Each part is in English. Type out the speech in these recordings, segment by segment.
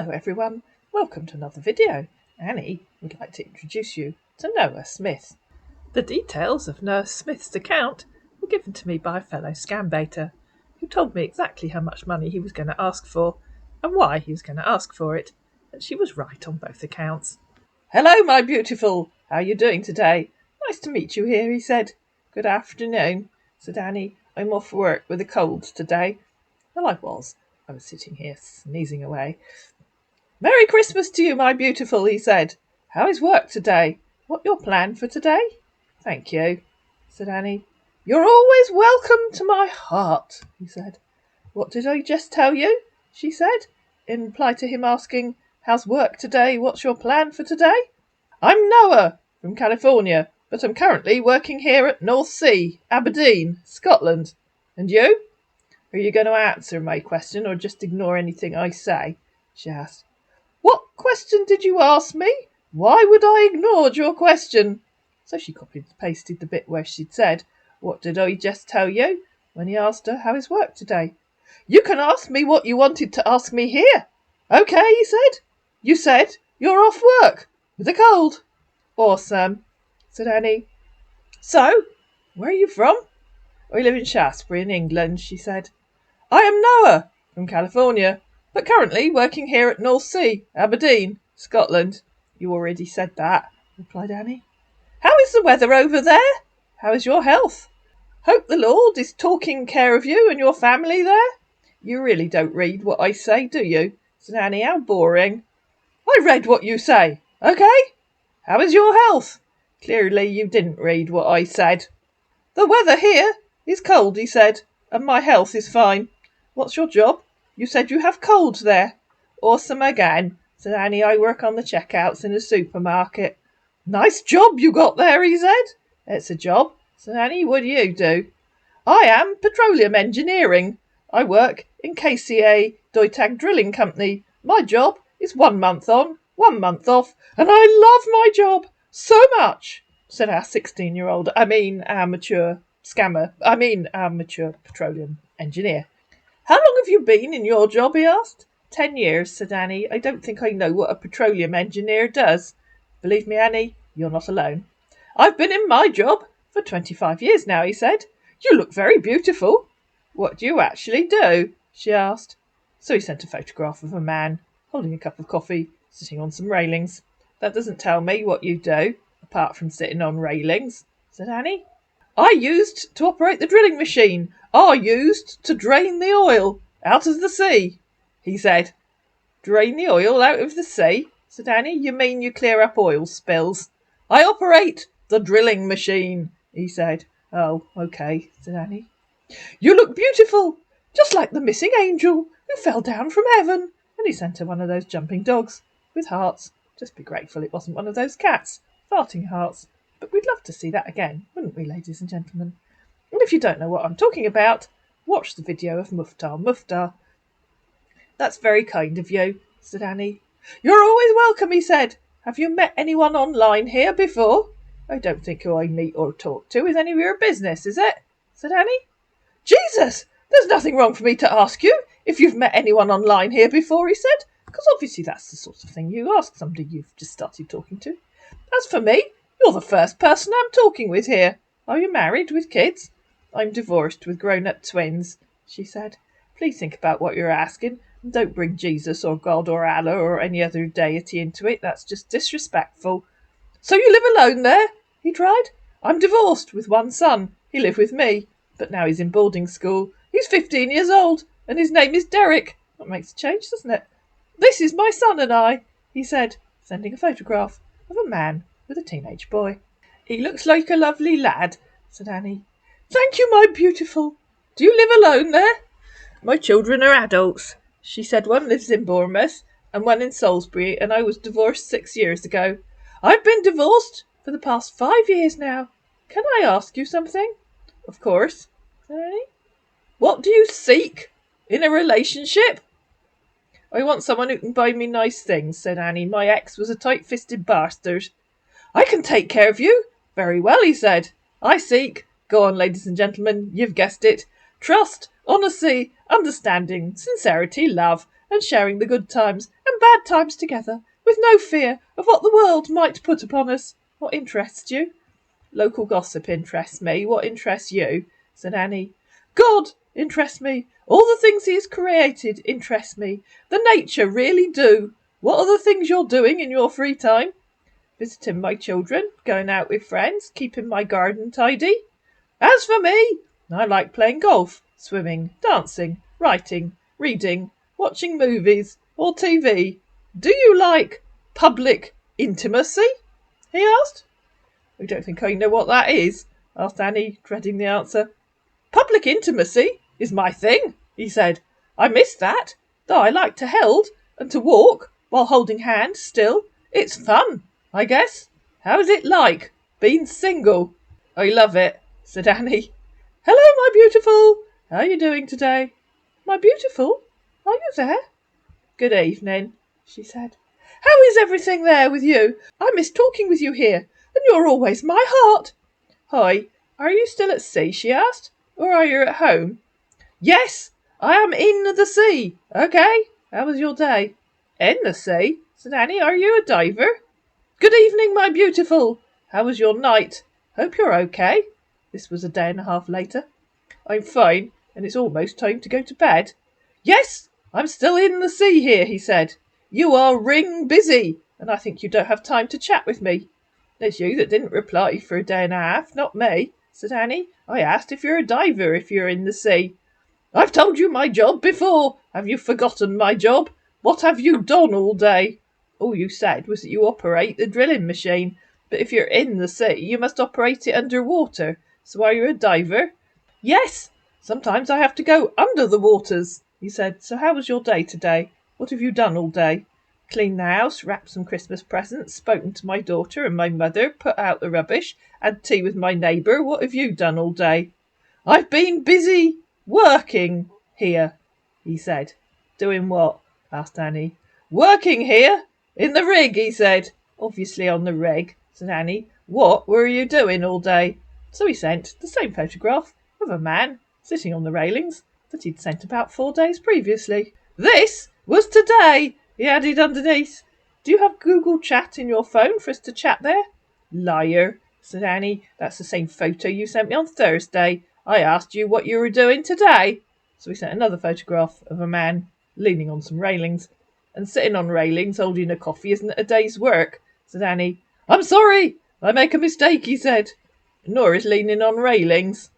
Hello everyone, welcome to another video. Annie would like to introduce you to Noah Smith. The details of Noah Smith's account were given to me by a fellow scam baiter who told me exactly how much money he was going to ask for and why he was going to ask for it, and she was right on both accounts. Hello my beautiful, how are you doing today? Nice to meet you here, he said. Good afternoon, said Annie. I'm off work with a cold today. Well, I was sitting here sneezing away. Merry Christmas to you, my beautiful, he said. How is work today? What your plan for today? Thank you, said Annie. You're always welcome to my heart, he said. What did I just tell you? She said, in reply to him asking, how's work today? What's your plan for today? I'm Noah from California, but I'm currently working here at North Sea, Aberdeen, Scotland. And you? Are you going to answer my question or just ignore anything I say? She asked. What question did you ask me? Why would I ignore your question? So she copied and pasted the bit where she'd said, what did I just tell you? When he asked her how his work today. You can ask me what you wanted to ask me here. Okay, he said. You said you're off work with a cold. Awesome, said Annie. So, where are you from? I live in Shaftesbury in England, she said. I am Noah from California, but currently working here at North Sea, Aberdeen, Scotland. You already said that, replied Annie. How is the weather over there? How is your health? Hope the Lord is taking care of you and your family there. You really don't read what I say, do you? Said Annie. How boring. I read what you say, okay? How is your health? Clearly you didn't read what I said. The weather here is cold, he said, and my health is fine. What's your job? You said you have colds there. Awesome again, said Annie. I work on the checkouts in a supermarket. Nice job you got there, he said. It's a job, said Annie. What do you do? I am petroleum engineering. I work in KCA Deutag Drilling Company. My job is 1 month on, 1 month off, and I love my job so much, said our mature petroleum engineer. How long have you been in your job, he asked. 10 years, said Annie. I don't think I know what a petroleum engineer does. Believe me, Annie, you're not alone. I've been in my job for 25 years now, he said. You look very beautiful. What do you actually do? She asked. So he sent a photograph of a man holding a cup of coffee, sitting on some railings. That doesn't tell me what you do, apart from sitting on railings, said Annie. I used to operate the drilling machine. I used to drain the oil out of the sea, he said. Drain the oil out of the sea, said Annie. You mean you clear up oil spills? I operate the drilling machine, he said. Oh, okay, said Annie. You look beautiful, just like the missing angel who fell down from heaven. And he sent her one of those jumping dogs with hearts. Just be grateful it wasn't one of those cats, farting hearts. But we'd love to see that again, wouldn't we, ladies and gentlemen? And if you don't know what I'm talking about, watch the video of Muftar. That's very kind of you, said Annie. You're always welcome, he said. Have you met anyone online here before? I don't think who I meet or talk to is any of your business, is it? Said Annie. Jesus, there's nothing wrong for me to ask you if you've met anyone online here before, he said, because obviously that's the sort of thing you ask somebody you've just started talking to. As for me, you're the first person I'm talking with here. Are you married with kids? I'm divorced with grown-up twins, she said. Please think about what you're asking and don't bring Jesus or God or Allah or any other deity into it. That's just disrespectful. So you live alone there? He tried. I'm divorced with one son. He lived with me, but now he's in boarding school. He's 15 years old and his name is Derek. That makes a change, doesn't it? This is my son and I, he said, sending a photograph of a man with a teenage boy. He looks like a lovely lad, said Annie. Thank you, my beautiful. Do you live alone there? My children are adults, she said. One lives in Bournemouth and one in Salisbury, and I was divorced 6 years ago. I've been divorced for the past 5 years now. Can I ask you something? Of course, said Annie. What do you seek in a relationship? I want someone who can buy me nice things, said Annie. My ex was a tight-fisted bastard. I can take care of you. Very well, he said. I seek, go on, ladies and gentlemen, you've guessed it, trust, honesty, understanding, sincerity, love, and sharing the good times and bad glad times together, with no fear of what the world might put upon us. What interests you? Local gossip interests me. What interests you? Said Annie. God interests me. All the things he has created interest me. The nature really do. What are the things you're doing in your free time? Visiting my children, going out with friends, keeping my garden tidy. As for me, I like playing golf, swimming, dancing, writing, reading, watching movies or TV. Do you like public intimacy? He asked. I don't think I know what that is, asked Annie, dreading the answer. Public intimacy is my thing, he said. I miss that, though I like to held and to walk while holding hands still. It's fun, I guess. How's it like, being single? I love it, said Annie. Hello, my beautiful. How are you doing today? My beautiful? Are you there? Good evening, she said. How is everything there with you? I miss talking with you here, and you're always my heart. Hi, are you still at sea, she asked, or are you at home? Yes, I am in the sea. Okay, how was your day? In the sea, said Annie. Are you a diver? Good evening, my beautiful. How was your night? Hope you're okay. This was a day and a half later. I'm fine, and it's almost time to go to bed. Yes, I'm still in the sea here, he said. You are ring busy, and I think you don't have time to chat with me. It's you that didn't reply for a day and a half, not me, said Annie. I asked if you're a diver if you're in the sea. I've told you my job before. Have you forgotten my job? What have you done all day? All you said was that you operate the drilling machine, but if you're in the sea, you must operate it underwater. So are you a diver? Yes, sometimes I have to go under the waters, he said. So how was your day today? What have you done all day? Cleaned the house, wrapped some Christmas presents, spoken to my daughter and my mother, put out the rubbish, had tea with my neighbour. What have you done all day? I've been busy working here, he said. Doing what? Asked Annie. Working here? In the rig, he said. Obviously on the rig, said Annie. What were you doing all day? So he sent the same photograph of a man sitting on the railings that he'd sent about 4 days previously. This was today, he added underneath. Do you have Google Chat in your phone for us to chat there? Liar, said Annie. That's the same photo you sent me on Thursday. I asked you what you were doing today. So he sent another photograph of a man leaning on some railings. And sitting on railings holding a coffee isn't a day's work, said Annie. I'm sorry, I make a mistake, he said. Nor is leaning on railings.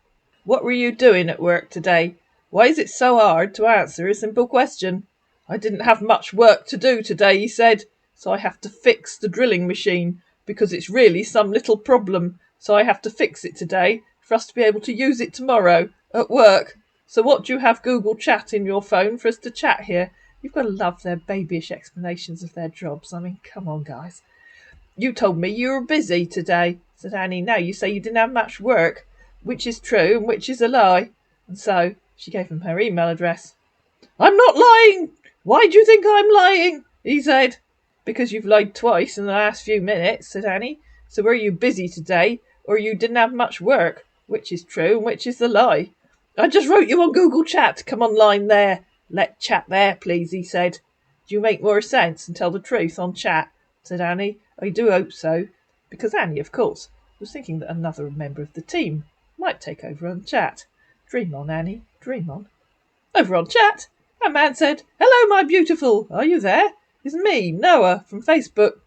What were you doing at work today? Why is it so hard to answer a simple question? I didn't have much work to do today, he said, so I have to fix the drilling machine, because it's really some little problem, so I have to fix it today for us to be able to use it tomorrow at work. So what do you have Google Chat in your phone for us to chat here? You've got to love their babyish explanations of their jobs. I mean, come on, guys. You told me you were busy today, said Annie. Now you say you didn't have much work. Which is true and which is a lie? And so she gave him her email address. I'm not lying. Why do you think I'm lying? He said. Because you've lied twice in the last few minutes, said Annie. So were you busy today, or you didn't have much work? Which is true and which is the lie? I just wrote you on Google Chat. Come online there. Let chat there, please, he said. Do you make more sense and tell the truth on chat? Said Annie. I do hope so. Because Annie, of course, was thinking that another member of the team might take over on chat. Dream on, Annie, dream on. Over on chat, a man said, Hello, my beautiful. Are you there? It's me, Noah, from Facebook.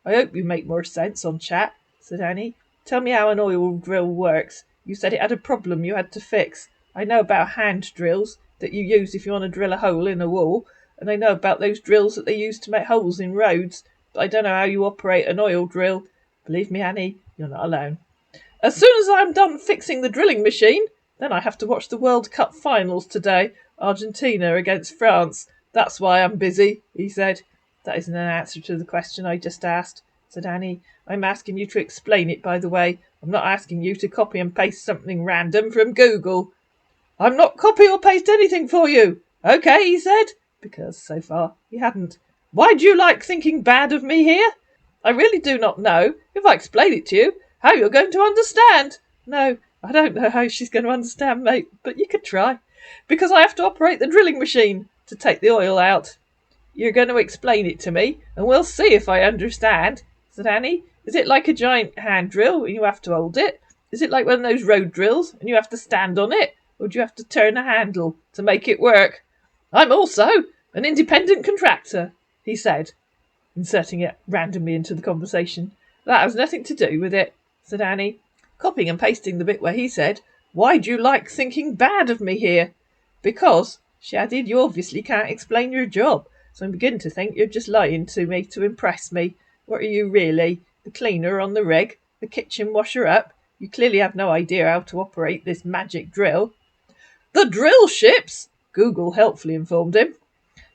I hope you make more sense on chat, said Annie. Tell me how an oil drill works. You said it had a problem you had to fix. I know about hand drills that you use if you want to drill a hole in a wall, and I know about those drills that they use to make holes in roads, but I don't know how you operate an oil drill. Believe me, Annie, you're not alone. As soon as I'm done fixing the drilling machine, then I have to watch the World Cup finals today, Argentina against France. That's why I'm busy, he said. That isn't an answer to the question I just asked, said Annie. I'm asking you to explain it, by the way. I'm not asking you to copy and paste something random from Google. I'm not copy or paste anything for you. Okay, he said, because so far he hadn't. Why do you like thinking bad of me here? I really do not know, if I explain it to you, how you're going to understand. No, I don't know how she's going to understand, mate, but you could try. Because I have to operate the drilling machine to take the oil out. You're going to explain it to me, and we'll see if I understand, said Annie. Is it like a giant hand drill and you have to hold it? Is it like one of those road drills and you have to stand on it? Or do you have to turn a handle to make it work? I'm also an independent contractor, he said, inserting it randomly into the conversation. That has nothing to do with it, said Annie, copying and pasting the bit where he said, Why do you like thinking bad of me here? Because, she added, you obviously can't explain your job, so I'm beginning to think you're just lying to me to impress me. What are you really? The cleaner on the rig? The kitchen washer up? You clearly have no idea how to operate this magic drill. The drill ships, Google helpfully informed him,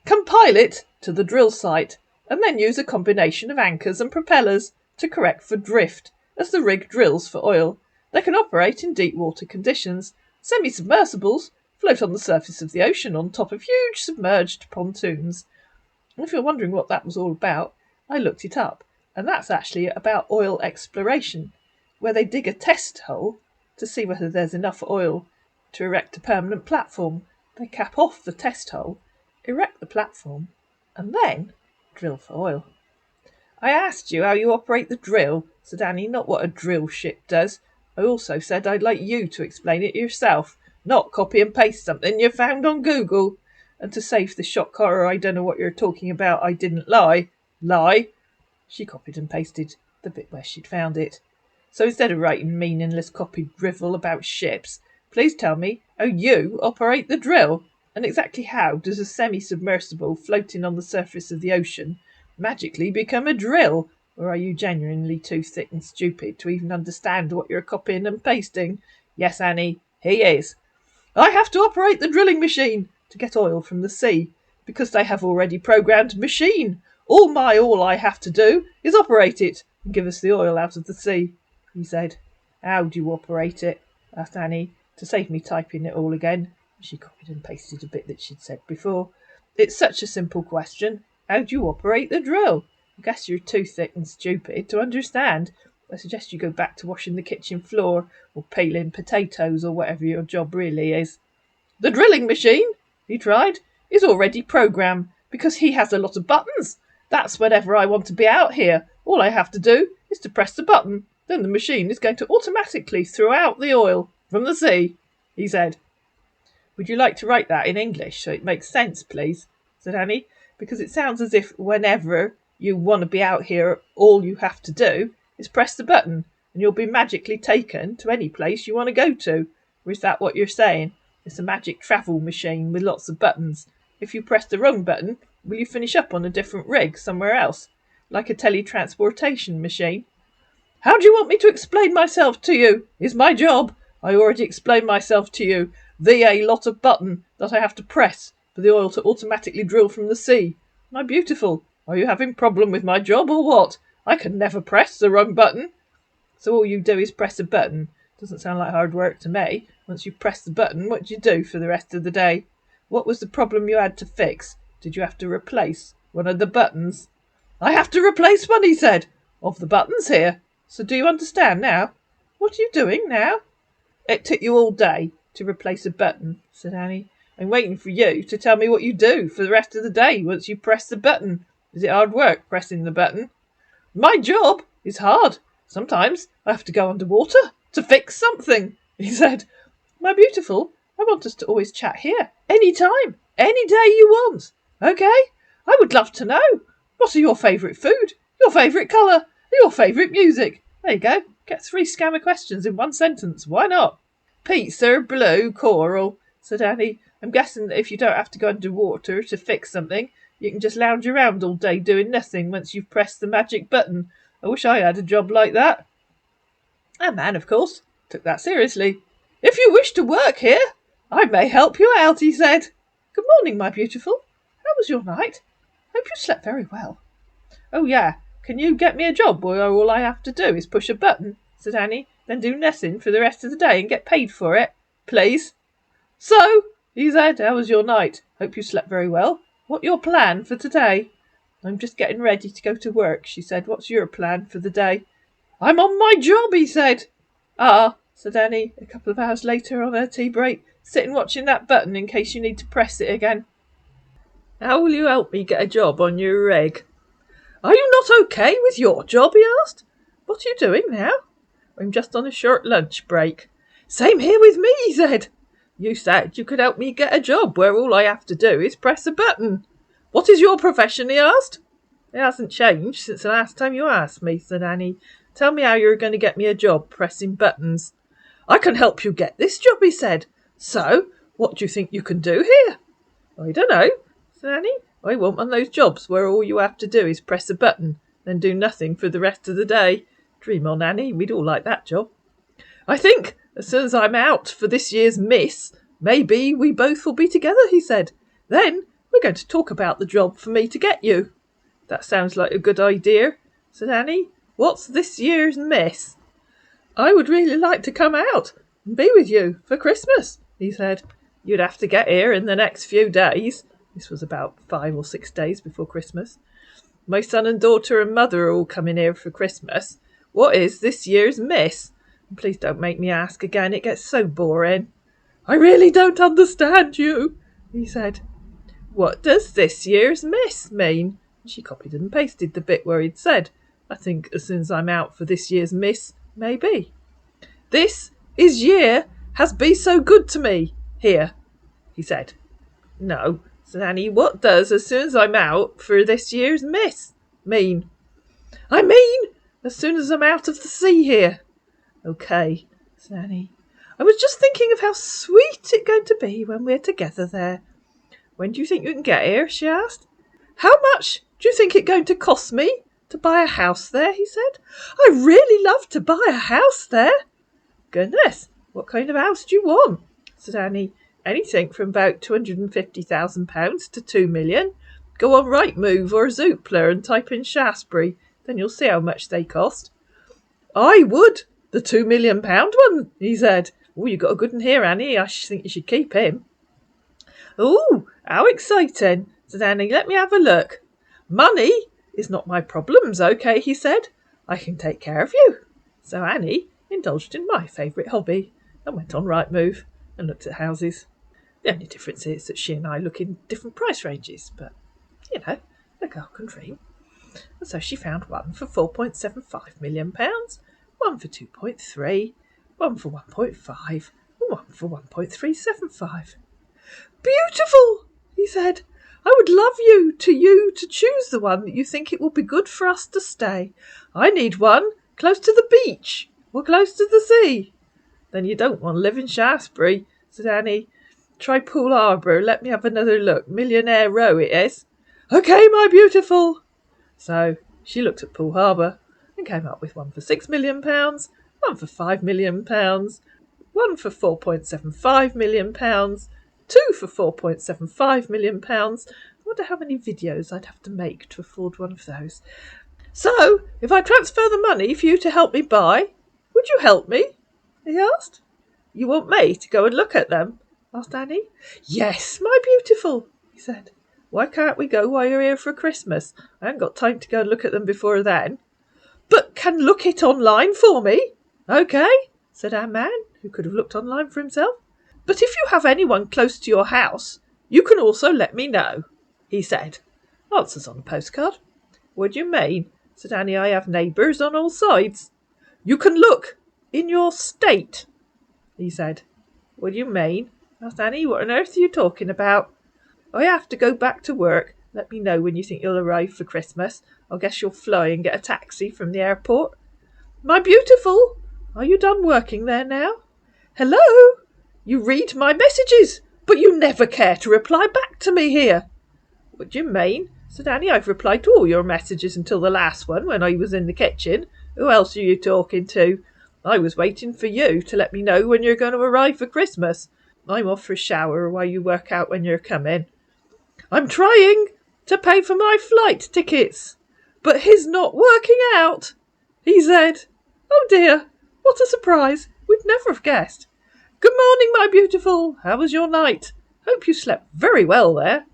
compile it to the drill site and then use a combination of anchors and propellers to correct for drift as the rig drills for oil. They can operate in deep water conditions. Semi-submersibles float on the surface of the ocean on top of huge submerged pontoons. And if you're wondering what that was all about, I looked it up, and that's actually about oil exploration, where they dig a test hole to see whether there's enough oil to erect a permanent platform. They cap off the test hole, erect the platform, and then drill for oil. I asked you how you operate the drill, said Annie, not what a drill ship does. I also said I'd like you to explain it yourself, not copy and paste something you found on Google. And to save the shock horror, I don't know what you're talking about, I didn't lie. Lie? She copied and pasted the bit where she'd found it. So instead of writing meaningless copied drivel about ships, please tell me how you operate the drill. And exactly how does a semi-submersible floating on the surface of the ocean magically become a drill? Or are you genuinely too thick and stupid to even understand what you're copying and pasting? Yes, Annie, he is. I have to operate the drilling machine to get oil from the sea, because they have already programmed machine. All I have to do is operate it and give us the oil out of the sea, he said. How do you operate it? Asked Annie, to save me typing it all again. She copied and pasted a bit that she'd said before. It's such a simple question. How do you operate the drill? I guess you're too thick and stupid to understand. I suggest you go back to washing the kitchen floor or peeling potatoes or whatever your job really is. The drilling machine, he tried, is already programmed because he has a lot of buttons. That's whenever I want to be out here. All I have to do is to press the button. Then the machine is going to automatically throw out the oil from the sea, he said. Would you like to write that in English so it makes sense, please? Said Annie, because it sounds as if whenever you want to be out here, all you have to do is press the button and you'll be magically taken to any place you want to go to. Or is that what you're saying? It's a magic travel machine with lots of buttons. If you press the wrong button, will you finish up on a different rig somewhere else? Like a teletransportation machine? How do you want me to explain myself to you? It's my job. I already explained myself to you. A lot of button that I have to press for the oil to automatically drill from the sea. My beautiful, are you having problem with my job or what? I can never press the wrong button. So all you do is press a button. Doesn't sound like hard work to me. Once you press the button, what do you do for the rest of the day? What was the problem you had to fix? Did you have to replace one of the buttons? I have to replace one, he said, of the buttons here. So do you understand now? What are you doing now? It took you all day to replace a button, said Annie. I'm waiting for you to tell me what you do for the rest of the day once you press the button. Is it hard work pressing the button? My job is hard. Sometimes I have to go underwater to fix something, he said. My beautiful, I want us to always chat here, any time, any day you want. Okay? I would love to know. What are your favourite food, your favourite colour, your favourite music? There you go. Get 3 scammer questions in one sentence. Why not? Pizza, blue, coral, said Annie. I'm guessing that if you don't have to go underwater to fix something, you can just lounge around all day doing nothing once you've pressed the magic button. I wish I had a job like that. And man, of course, took that seriously. If you wish to work here, I may help you out, he said. Good morning, my beautiful. How was your night? Hope you slept very well. Oh, yeah. Can you get me a job where all I have to do is push a button, said Annie, then do nothing for the rest of the day and get paid for it, please? So, he said, how was your night? Hope you slept very well. What your plan for today? I'm just getting ready to go to work, she said. What's your plan for the day? I'm on my job, he said. Ah, said Annie, a couple of hours later on her tea break, sitting watching that button in case you need to press it again. How will you help me get a job on your reg? Are you not okay with your job? He asked. What are you doing now? I'm just on a short lunch break. Same here with me, he said. You said you could help me get a job where all I have to do is press a button. What is your profession? He asked. It hasn't changed since the last time you asked me, said Annie. Tell me how you're going to get me a job pressing buttons. I can help you get this job, he said. So, what do you think you can do here? I don't know, said Annie. I want one of those jobs where all you have to do is press a button, then do nothing for the rest of the day. Dream on, Annie. We'd all like that job. I think, as soon as I'm out for this year's Miss, maybe we both will be together, he said. Then we're going to talk about the job for me to get you. That sounds like a good idea, said Annie. What's this year's Miss? I would really like to come out and be with you for Christmas, he said. You'd have to get here in the next few days. This was about 5 or 6 days before Christmas. My son and daughter and mother are all coming here for Christmas. What is this year's Miss? And please don't make me ask again. It gets so boring. I really don't understand you, he said. What does this year's Miss mean? She copied and pasted the bit where he'd said, I think as soon as I'm out for this year's Miss, maybe. This is year has been so good to me here, he said. No, said Annie, what does as soon as I'm out for this year's Miss mean? I mean, as soon as I'm out of the sea here. Okay, said Annie. I was just thinking of how sweet it's going to be when we're together there. When do you think you can get here? She asked. How much do you think it's going to cost me to buy a house there? He said. I really love to buy a house there. Goodness, what kind of house do you want? Said Annie. Anything from about £250,000 to £2 million. Go on Rightmove or Zoopla and type in Shaftesbury. Then you'll see how much they cost. I would. The £2 million one, he said. Oh, you got a good one here, Annie. I think you should keep him. Oh, how exciting, said Annie. Let me have a look. Money is not my problems, okay, he said. I can take care of you. So Annie indulged in my favourite hobby and went on Rightmove and looked at houses. The only difference is that she and I look in different price ranges, but, you know, a girl can dream. And so she found one for £4.75 million, one for 2.3, one for 1.5, and one for 1.375. Beautiful, he said. I would love you to choose the one that you think it will be good for us to stay. I need one close to the beach or close to the sea. Then you don't want to live in Shaftesbury, said Annie. Try Poole Harbour. Let me have another look. Millionaire Row it is. Okay, my beautiful. So she looked at Poole Harbour and came up with one for £6 million, one for £5 million, one for £4.75 million, two for £4.75 million. I wonder how many videos I'd have to make to afford one of those. So, if I transfer the money for you to help me buy, would you help me? He asked. You want me to go and look at them? Asked Annie. Yes, my beautiful, he said. Why can't we go while you're here for Christmas? I haven't got time to go and look at them before then. But can look it online for me? Okay, said our man, who could have looked online for himself. But if you have anyone close to your house, you can also let me know, he said. Answers on a postcard. What do you mean? Said Annie. I have neighbours on all sides. You can look in your state, he said. What do you mean? Asked Annie. What on earth are you talking about? I have to go back to work. Let me know when you think you'll arrive for Christmas. I guess you'll fly and get a taxi from the airport. My beautiful, are you done working there now? Hello? You read my messages, but you never care to reply back to me here. What do you mean? Said Annie. I've replied to all your messages until the last one when I was in the kitchen. Who else are you talking to? I was waiting for you to let me know when you're going to arrive for Christmas. I'm off for a shower while you work out when you're coming. I'm trying to pay for my flight tickets, but he's not working out, he said. Oh dear, what a surprise. We'd never have guessed. Good morning, my beautiful. How was your night? Hope you slept very well there.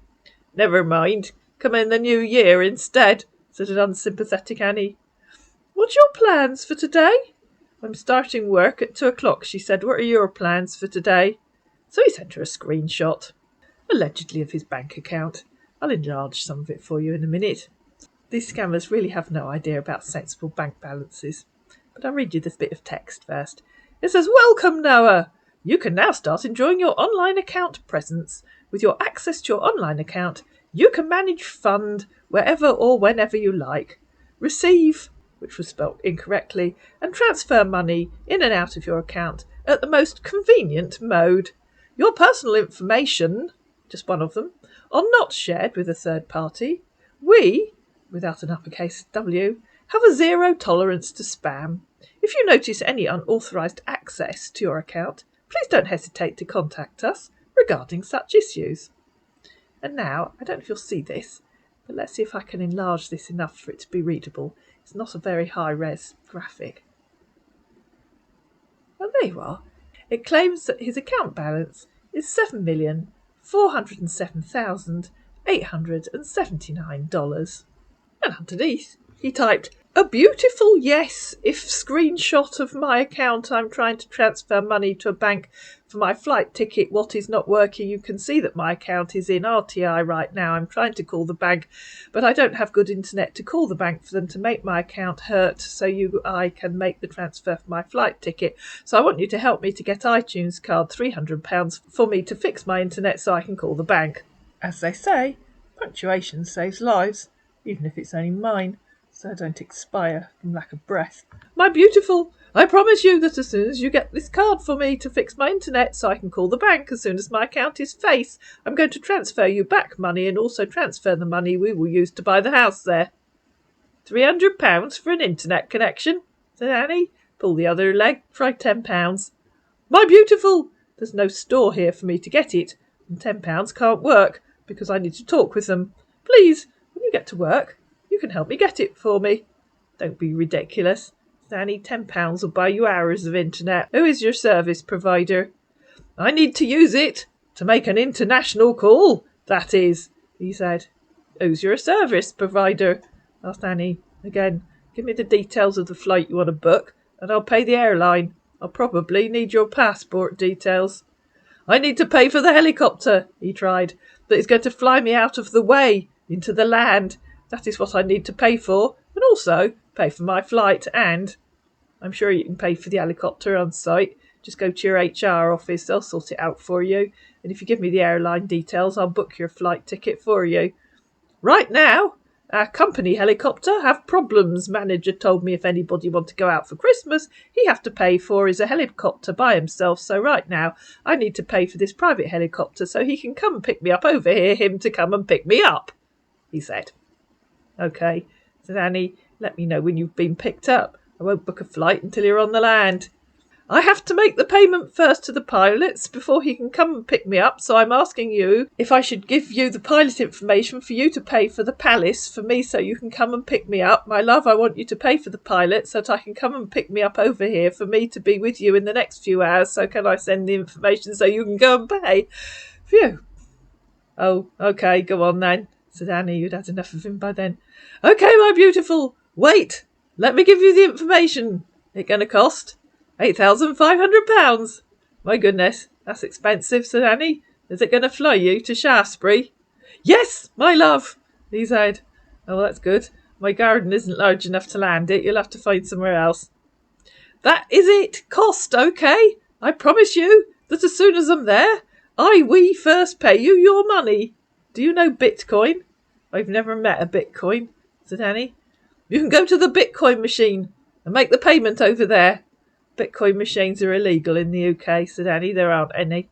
Never mind. Come in the new year instead, said an unsympathetic Annie. What's your plans for today? I'm starting work at 2 o'clock, she said. What are your plans for today? So he sent her a screenshot, allegedly of his bank account. I'll enlarge some of it for you in a minute. These scammers really have no idea about sensible bank balances. But I'll read you this bit of text first. It says, "Welcome, Noah! You can now start enjoying your online account presence. With your access to your online account, you can manage fund wherever or whenever you like. Receive," which was spelt incorrectly, "and transfer money in and out of your account at the most convenient mode. Your personal information," just one of them, "are not shared with a third party. We," without an uppercase W, "have a zero tolerance to spam. If you notice any unauthorised access to your account, please don't hesitate to contact us regarding such issues." And now, I don't know if you'll see this, but let's see if I can enlarge this enough for it to be readable. It's not a very high-res graphic. Well, there you are. It claims that his account balance is $7,407,879. And underneath, he typed, "A beautiful yes if screenshot of my account. I'm trying to transfer money to a bank for my flight ticket. What is not working? You can see that my account is in RTI right now. I'm trying to call the bank, but I don't have good internet to call the bank for them to make my account hurt so I can make the transfer for my flight ticket. So I want you to help me to get iTunes card, £300 for me to fix my internet so I can call the bank." As they say, punctuation saves lives, even if it's only mine, so I don't expire from lack of breath. "My beautiful, I promise you that as soon as you get this card for me to fix my internet so I can call the bank as soon as my account is face, I'm going to transfer you back money and also transfer the money we will use to buy the house there." £300 for an internet connection, said Annie. "Pull the other leg, try £10. "My beautiful, there's no store here for me to get it, and £10 can't work because I need to talk with them. Please, when you get to work, you can help me get it for me." "Don't be ridiculous, Danny. £10 will buy you hours of internet. Who is your service provider?" "I need to use it to make an international call, that is," he said. "Who's your service provider?" asked Annie. "Again, give me the details of the flight you want to book, and I'll pay the airline. I'll probably need your passport details." "I need to pay for the helicopter," he tried, "that is going to fly me out of the way into the land. That is what I need to pay for, and also pay for my flight, and—" "I'm sure you can pay for the helicopter on site. Just go to your HR office, they'll sort it out for you. And if you give me the airline details, I'll book your flight ticket for you. Right now, our company helicopter have problems. Manager told me if anybody want to go out for Christmas, he have to pay for his helicopter by himself. So right now, I need to pay for this private helicopter so he can come and pick me up over here, him to come and pick me up," he said. "OK," said Annie. "Let me know when you've been picked up. I won't book a flight until you're on the land." "I have to make the payment first to the pilots before he can come and pick me up, so I'm asking you if I should give you the pilot information for you to pay for the palace for me so you can come and pick me up. My love, I want you to pay for the pilot so that I can come and pick me up over here for me to be with you in the next few hours. So can I send the information so you can go and pay?" Phew. "Oh, OK, go on then," said Annie, who'd had enough of him by then. "OK, my beautiful, wait. Let me give you the information. It going to cost £8,500. "My goodness, that's expensive," said Annie. "Is it going to fly you to Shaftesbury?" "Yes, my love," he said. "Oh, that's good. My garden isn't large enough to land it. You'll have to find somewhere else." "That is it. Cost, OK. I promise you that as soon as I'm there, we first pay you your money. Do you know Bitcoin?" "I've never met a Bitcoin," said Annie. "You can go to the Bitcoin machine and make the payment over there." "Bitcoin machines are illegal in the UK, said Annie. "There aren't any."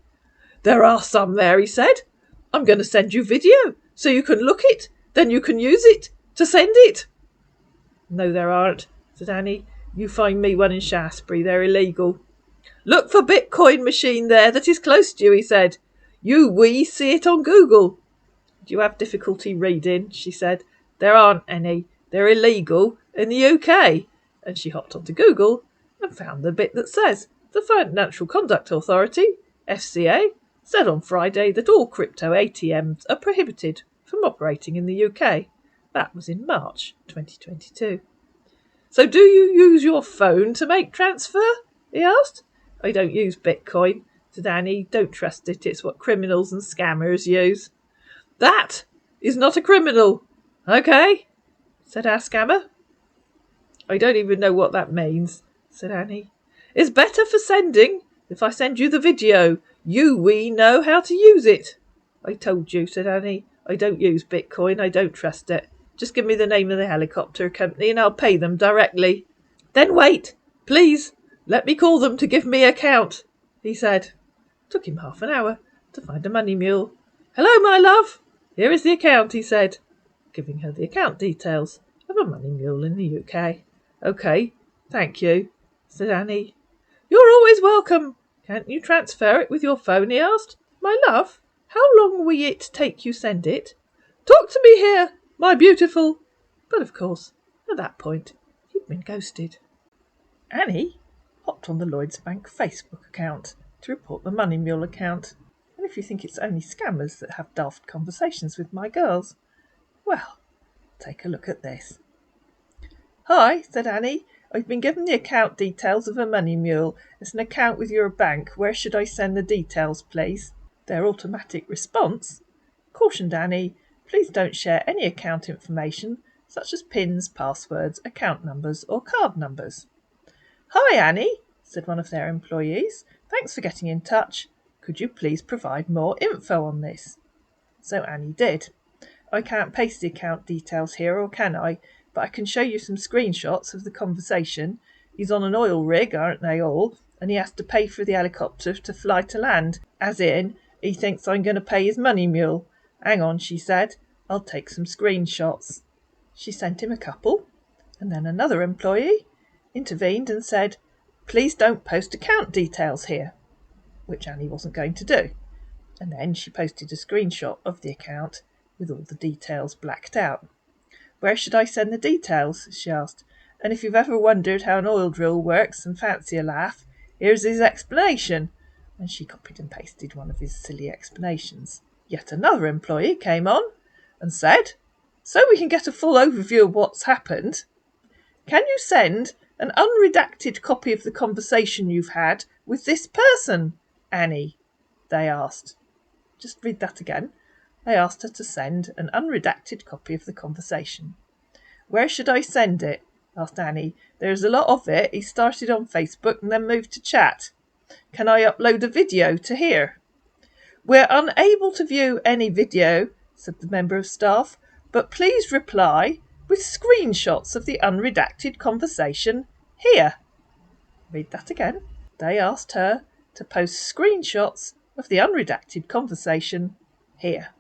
"There are some there," he said. "I'm going to send you video so you can look it, then you can use it to send it." "No, there aren't," said Annie. "You find me one in Shaftesbury. They're illegal." "Look for Bitcoin machine there that is close to you," he said. We see it on Google." "Do you have difficulty reading?" she said. "There aren't any. They're illegal in the UK." And she hopped onto Google and found the bit that says, "The Financial Conduct Authority, FCA, said on Friday that all crypto ATMs are prohibited from operating in the UK." That was in March 2022. "So do you use your phone to make transfer?" he asked. "I don't use Bitcoin," said Annie. "Don't trust it. It's what criminals and scammers use." "That is not a criminal. Okay, said our scammer. I don't even know what that means, said Annie. It's better for sending. If I send you the video, we know how to use it. I told you, said Annie. I don't use Bitcoin. I don't trust it. Just give me the name of the helicopter company and I'll pay them directly. Then wait, please. Let me call them to give me a count, he said. It took him half an hour to find a money mule. Hello, my love. Here is the account, he said, giving her the account details of a money mule in the UK. Okay, thank you, said Annie. You're always welcome. Can't you transfer it with your phone, he asked. My love, how long will it take you send it? Talk to me here, my beautiful. But of course, at that point, he'd been ghosted. Annie hopped on the Lloyds Bank Facebook account to report the Money Mule account. And if you think it's only scammers that have daft conversations with my girls, well, take a look at this. Hi, said Annie. I've been given the account details of a money mule. It's an account with your bank. Where should I send the details, please? Their automatic response cautioned Annie, please don't share any account information, such as PINs, passwords, account numbers, or card numbers. Hi, Annie, said one of their employees. Thanks for getting in touch. Could you please provide more info on this? So Annie did. I can't paste the account details here, or can I? But I can show you some screenshots of the conversation. He's on an oil rig, aren't they all? And he has to pay for the helicopter to fly to land. As in, he thinks I'm going to pay his money mule. Hang on, she said. I'll take some screenshots. She sent him a couple, and then another employee intervened and said, please don't post account details here, which Annie wasn't going to do. And then she posted a screenshot of the account with all the details blacked out. Where should I send the details? She asked. And if you've ever wondered how an oil drill works and fancy a laugh, here's his explanation. And she copied and pasted one of his silly explanations. Yet another employee came on and said, so we can get a full overview of what's happened, can you send an unredacted copy of the conversation you've had with this person, Annie? They asked. Just read that again. They asked her to send an unredacted copy of the conversation. Where should I send it? Asked Annie. There's a lot of it. He started on Facebook and then moved to chat. Can I upload a video to here? We're unable to view any video, said the member of staff, but please reply with screenshots of the unredacted conversation here. Read that again. They asked her to post screenshots of the unredacted conversation here.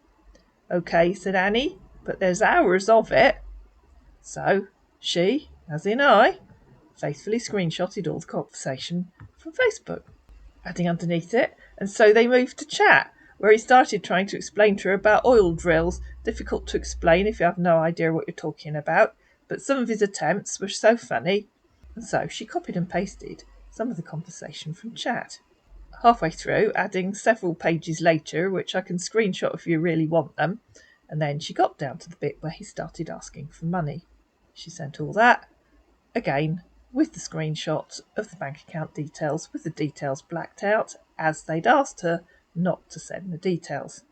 Okay, said Annie, but there's hours of it. So she, as in I, faithfully screenshotted all the conversation from Facebook, adding underneath it, and so they moved to chat, where he started trying to explain to her about oil drills. Difficult to explain if you have no idea what you're talking about, but some of his attempts were so funny, and so she copied and pasted some of the conversation from chat. Halfway through, adding several pages later, which I can screenshot if you really want them, and then she got down to the bit where he started asking for money. She sent all that, again, with the screenshot of the bank account details, with the details blacked out, as they'd asked her not to send the details.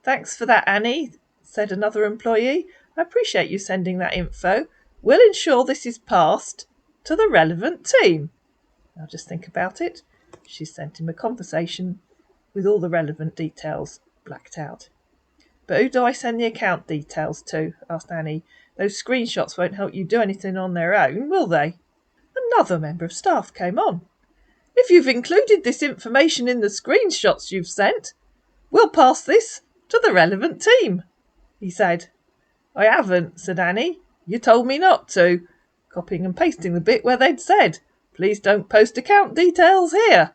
Thanks for that, Annie, said another employee. I appreciate you sending that info. We'll ensure this is passed to the relevant team. Now just think about it. She sent him a conversation with all the relevant details blacked out. But who do I send the account details to? Asked Annie. Those screenshots won't help you do anything on their own, will they? Another member of staff came on. If you've included this information in the screenshots you've sent, we'll pass this to the relevant team, he said. I haven't, said Annie. You told me not to, copying and pasting the bit where they'd said, please don't post account details here.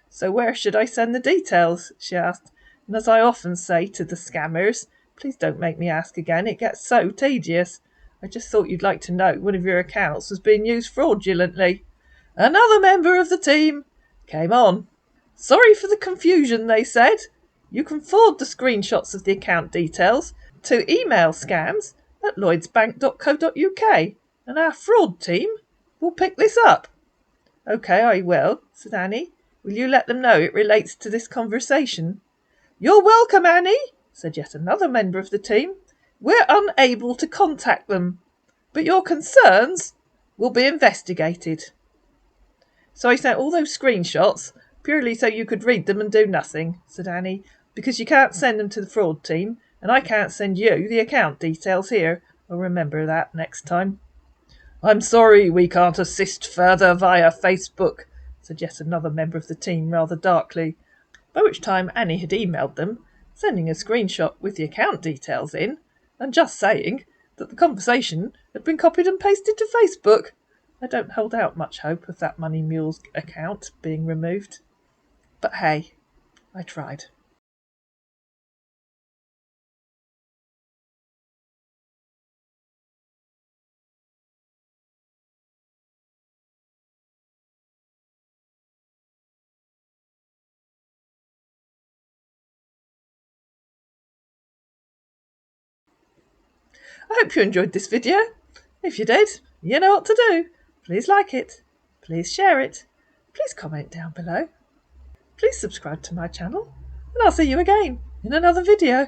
So where should I send the details? She asked. And as I often say to the scammers, please don't make me ask again. It gets so tedious. I just thought you'd like to know one of your accounts was being used fraudulently. Another member of the team came on. Sorry for the confusion, they said. You can forward the screenshots of the account details to emailscams@lloydsbank.co.uk and our fraud team will pick this up. OK, I will, said Annie. Will you let them know it relates to this conversation? You're welcome, Annie, said yet another member of the team. We're unable to contact them, but your concerns will be investigated. So I sent all those screenshots purely so you could read them and do nothing, said Annie, because you can't send them to the fraud team, and I can't send you the account details here. I'll remember that next time. I'm sorry we can't assist further via Facebook, said yet another member of the team rather darkly, by which time Annie had emailed them, sending a screenshot with the account details in, and just saying that the conversation had been copied and pasted to Facebook. I don't hold out much hope of that Money Mule's account being removed. But hey, I tried. I hope you enjoyed this video. If you did, you know what to do. Please like it. Please share it. Please comment down below. Please subscribe to my channel. And I'll see you again in another video.